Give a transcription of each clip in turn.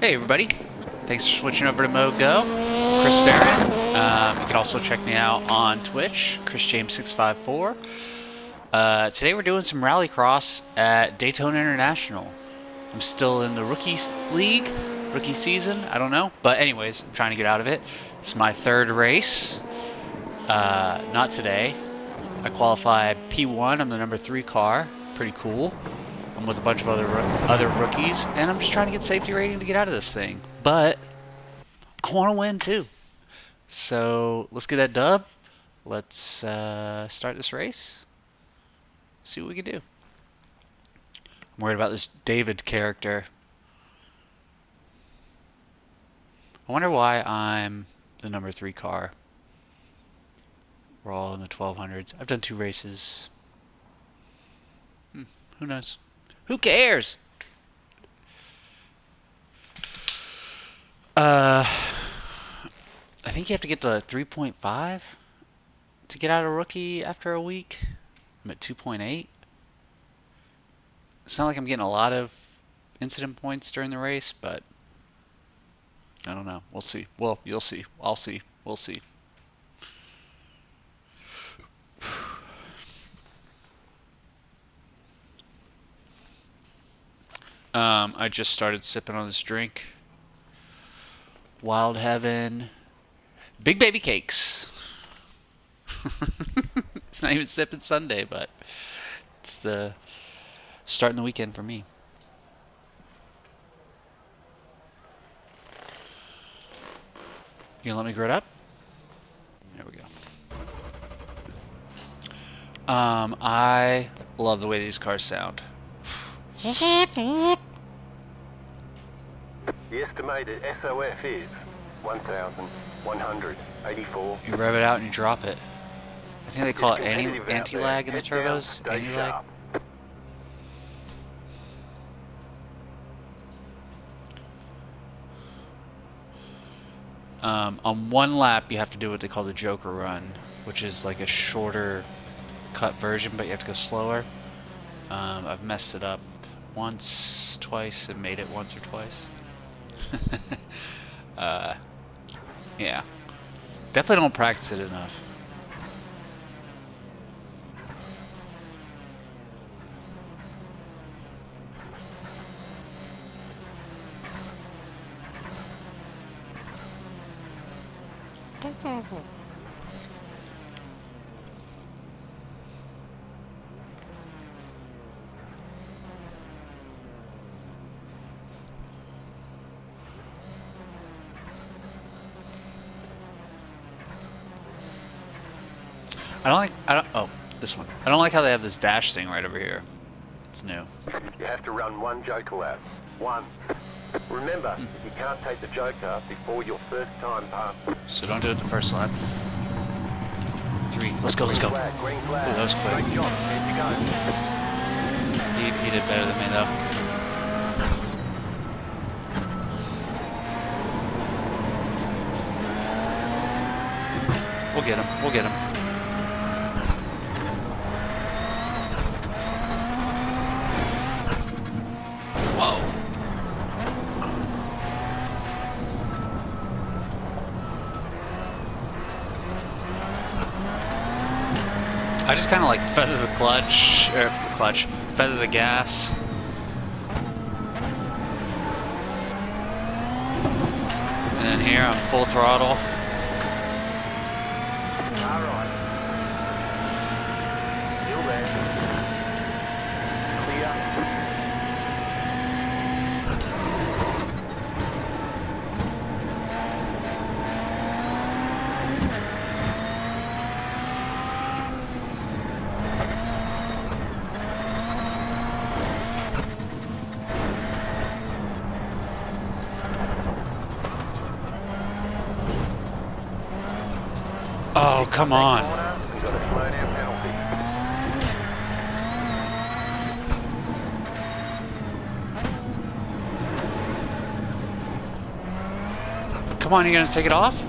Hey everybody, thanks for switching over to Mode Go. Chris Barron. You can also check me out on Twitch, ChrisJames654. Today we're doing some Rallycross at Daytona International. I'm still in the rookie league, rookie season, I don't know. But anyways, I'm trying to get out of it. It's my third race. Not today. I qualified P1, I'm the number 3 car. Pretty cool. I'm with a bunch of other rookies, and I'm just trying to get safety rating to get out of this thing. But I want to win too. So let's get that dub. Let's start this race. See what we can do. I'm worried about this David character. I wonder why I'm the number 3 car. We're all in the 1200s. I've done 2 races. Who knows? Who cares? I think you have to get to 3.5 to get out of rookie after a week. I'm at 2.8. It's not like I'm getting a lot of incident points during the race, but I don't know. We'll see. Well, you'll see. I'll see. We'll see. I just started sipping on this drink. Wild Heaven. Big Baby Cakes. It's not even Sipping Sunday, but it's the starting the weekend for me. You gonna let me grow it up? There we go. I love the way these cars sound. The estimated SOF is 1,184. You rev it out and you drop it. I think they call it anti-lag in the turbos. Anti-lag. On one lap, you have to do what they call the Joker run, which is like a shorter cut version, but you have to go slower. I've messed it up once, twice, and made it once or twice. Yeah. Definitely don't practice it enough. Oh, this one. I don't like how they have this dash thing right over here. It's new. You have to run 1 Joker lap. 1. Remember, you can't take the Joker before your first time pass. So don't do it the first lap. 3. Let's go, let's go. Ooh, that was quick. He did better than me, though. We'll get him. We'll get him. I just kind of like feather the clutch, feather the gas. And then here I'm full throttle. Alright. Still there. Clear. Oh, come on. Come on, you're gonna take it off?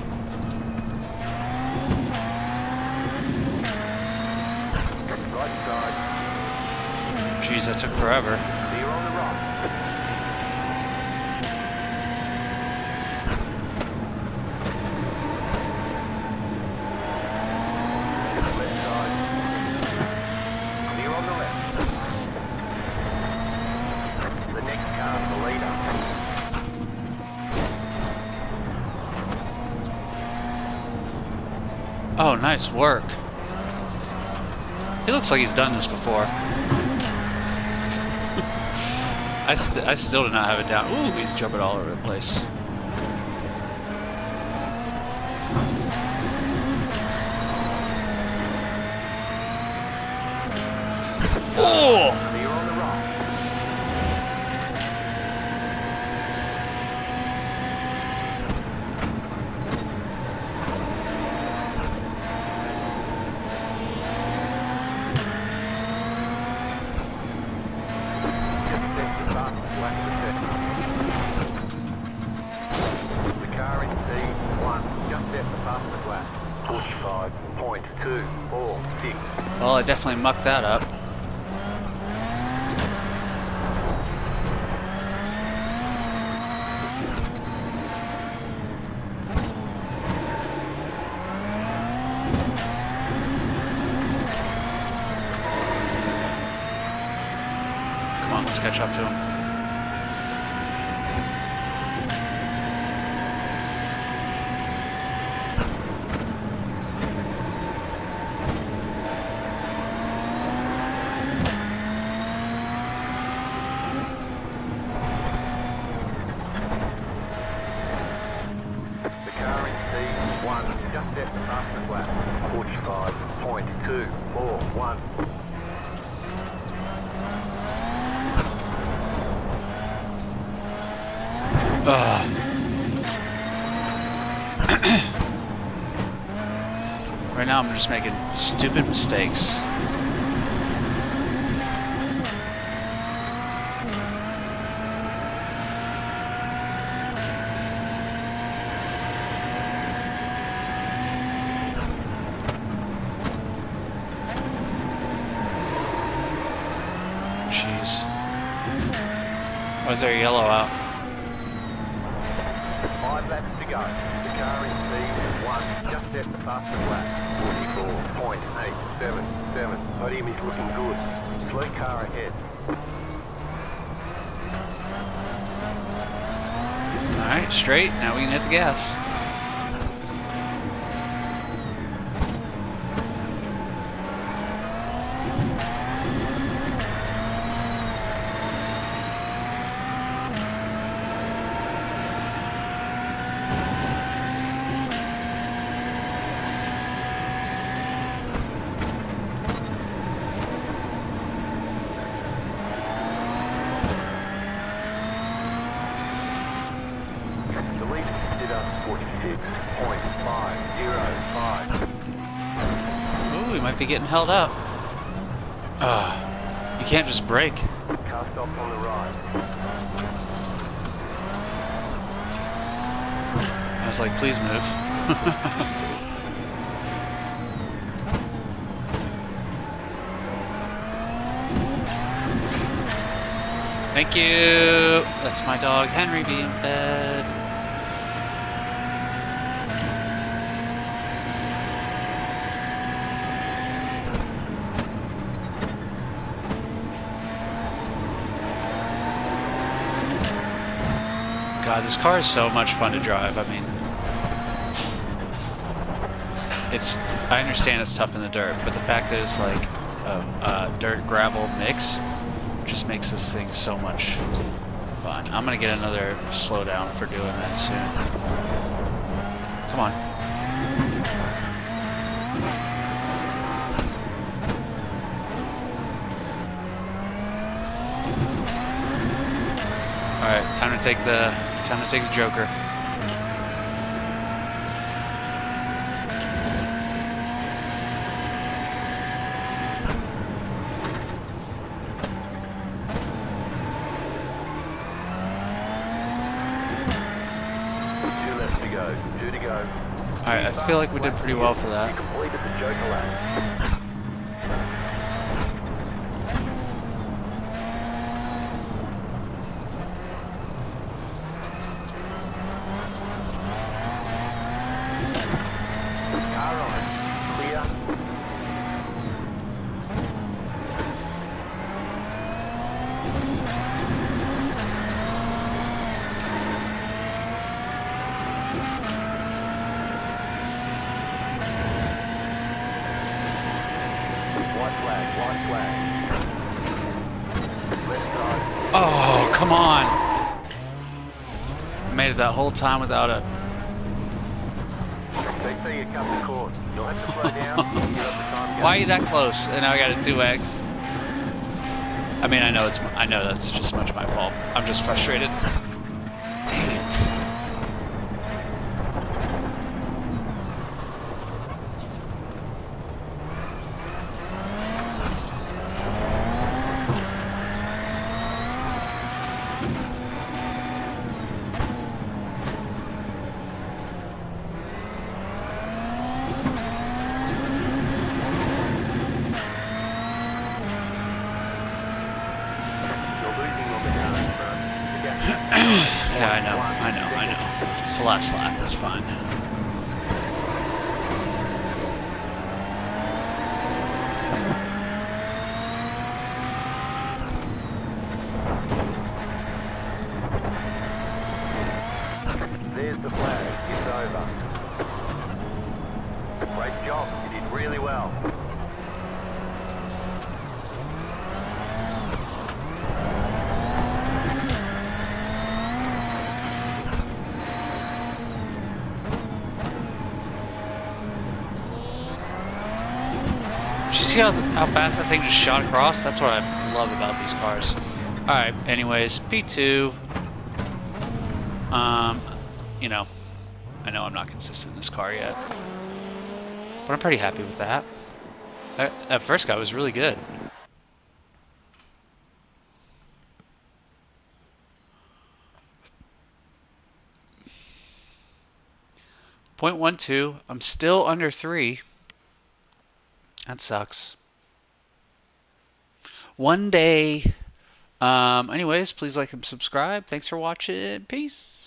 Jeez, that took forever. Oh, nice work. He looks like he's done this before. I still do not have it down. Ooh, he's jumping all over the place. Oh! Well, I definitely mucked that up. Come on, let's catch up to him. Right now I'm just making stupid mistakes. Jeez. Why is there yellow out? 5 laps to go. The car in P1 just set the fastest lap. 44.877. Podium is looking good. Slow car ahead. Alright, straight. Now we can hit the gas. Ooh, we might be getting held up. You can't just brake. Car stops on the right. I was like, please move. Thank you. That's my dog Henry being fed. God, this car is so much fun to drive. I mean, I understand it's tough in the dirt, but the fact that it's like a dirt gravel mix just makes this thing so much fun. I'm gonna get another slowdown for doing that soon. Come on. All right, time to take the Joker. Alright, I feel like we did pretty well for that. white flag. Left side. Oh, come on. I made it that whole time without a... They say you cut the cord. You'll have to slow down. Give up the time. Why are you that close? And now I got a 2x. I mean, I know that's just much my fault. I'm just frustrated. Dang it. Yeah, I know. It's the last lap, that's fine. There's the flag. It's over. Great job. You did really well. See how fast that thing just shot across? That's what I love about these cars. Alright, anyways, P2. You know, I know I'm not consistent in this car yet. But I'm pretty happy with that. That first guy was really good. .12. I'm still under 3. That sucks. One day. Anyways, please like and subscribe. Thanks for watching. Peace.